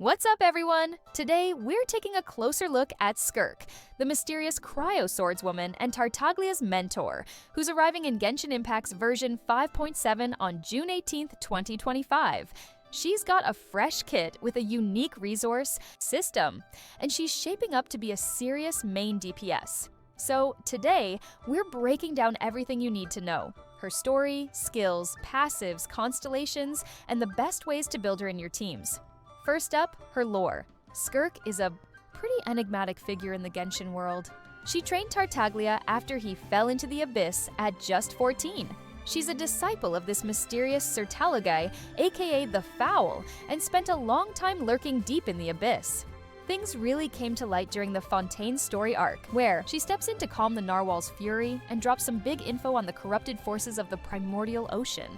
What's up, everyone? Today, we're taking a closer look at Skirk, the mysterious cryo swordswoman and Tartaglia's mentor, who's arriving in Genshin Impact's version 5.7 on June 18th, 2025. She's got a fresh kit with a unique resource system, and she's shaping up to be a serious main DPS. So today, we're breaking down everything you need to know: her story, skills, passives, constellations, and the best ways to build her in your teams. First up, her lore. Skirk is a pretty enigmatic figure in the Genshin world. She trained Tartaglia after he fell into the abyss at just 14. She's a disciple of this mysterious Serpent, aka the Foul, and spent a long time lurking deep in the abyss. Things really came to light during the Fontaine story arc, where she steps in to calm the narwhal's fury and drops some big info on the corrupted forces of the primordial ocean.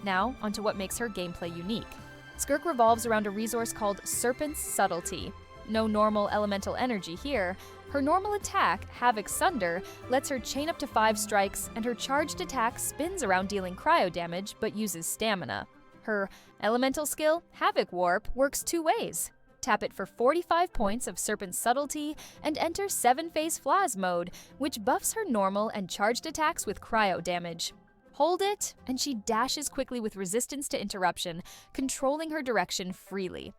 Now, onto what makes her gameplay unique. Skirk revolves around a resource called Serpent's Subtlety. No normal elemental energy here. Her normal attack, Havoc Sunder, lets her chain up to 5 strikes, and her charged attack spins around dealing cryo damage but uses stamina. Her elemental skill, Havoc Warp, works 2 ways. Tap it for 45 points of Serpent's Subtlety and enter 7-phase Flaz mode, which buffs her normal and charged attacks with cryo damage. Hold it, and she dashes quickly with resistance to interruption, controlling her direction freely.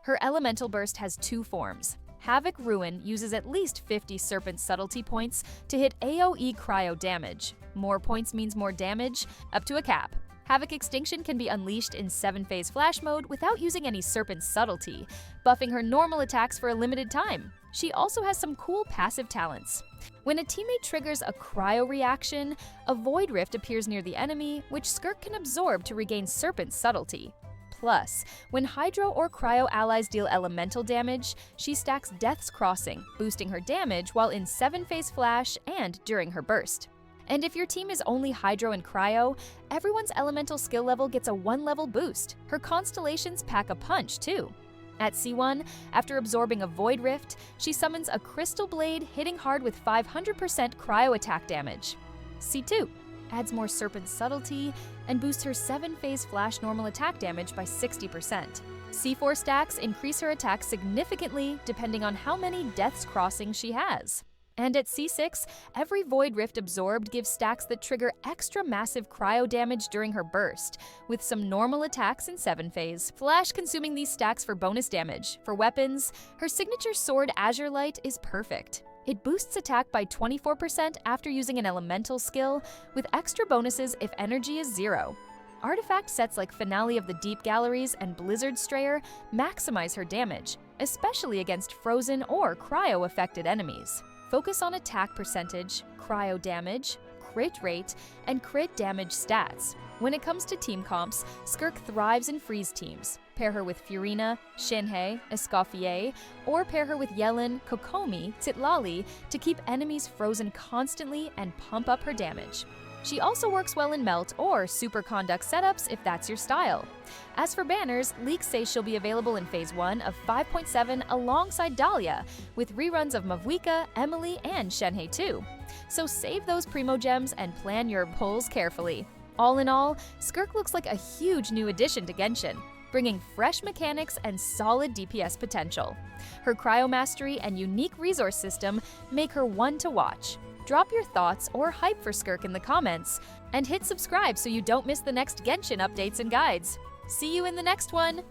Her elemental burst has 2 forms. Havoc Ruin uses at least 50 Serpent Subtlety points to hit AoE cryo damage. More points means more damage, up to a cap. Havoc Extinction can be unleashed in 7-phase Flash mode without using any Serpent Subtlety, buffing her normal attacks for a limited time. She also has some cool passive talents. When a teammate triggers a cryo reaction, a void rift appears near the enemy, which Skirk can absorb to regain Serpent Subtlety. Plus, when Hydro or Cryo allies deal elemental damage, she stacks Death's Crossing, boosting her damage while in 7-phase Flash and during her burst. And if your team is only Hydro and Cryo, everyone's elemental skill level gets a 1-level boost. Her constellations pack a punch, too. At C1, after absorbing a Void Rift, she summons a Crystal Blade, hitting hard with 500% cryo attack damage. C2 adds more Serpent Subtlety and boosts her 7-phase Flash normal attack damage by 60%. C4 stacks increase her attack significantly depending on how many Death's Crossings she has. And at C6, every Void Rift absorbed gives stacks that trigger extra massive cryo damage during her burst, with some normal attacks in 7-phase. Flash consuming these stacks for bonus damage. For weapons, her signature sword Azure Light is perfect. It boosts attack by 24% after using an elemental skill, with extra bonuses if energy is 0. Artifact sets like Finale of the Deep Galleries and Blizzard Strayer maximize her damage, especially against frozen or cryo-affected enemies. Focus on attack percentage, cryo damage, crit rate, and crit damage stats. When it comes to team comps, Skirk thrives in freeze teams. Pair her with Furina, Shinhei, Escoffier, or pair her with Yellen, Kokomi, Tsitlali to keep enemies frozen constantly and pump up her damage. She also works well in Melt or Superconduct setups if that's your style. As for banners, leaks say she'll be available in Phase 1 of 5.7 alongside Dahlia, with reruns of Mavuika, Emily, and Shenhei too. So save those Primo Gems and plan your pulls carefully. All in all, Skirk looks like a huge new addition to Genshin, bringing fresh mechanics and solid DPS potential. Her cryo mastery and unique resource system make her one to watch. Drop your thoughts or hype for Skirk in the comments, and hit subscribe so you don't miss the next Genshin updates and guides. See you in the next one!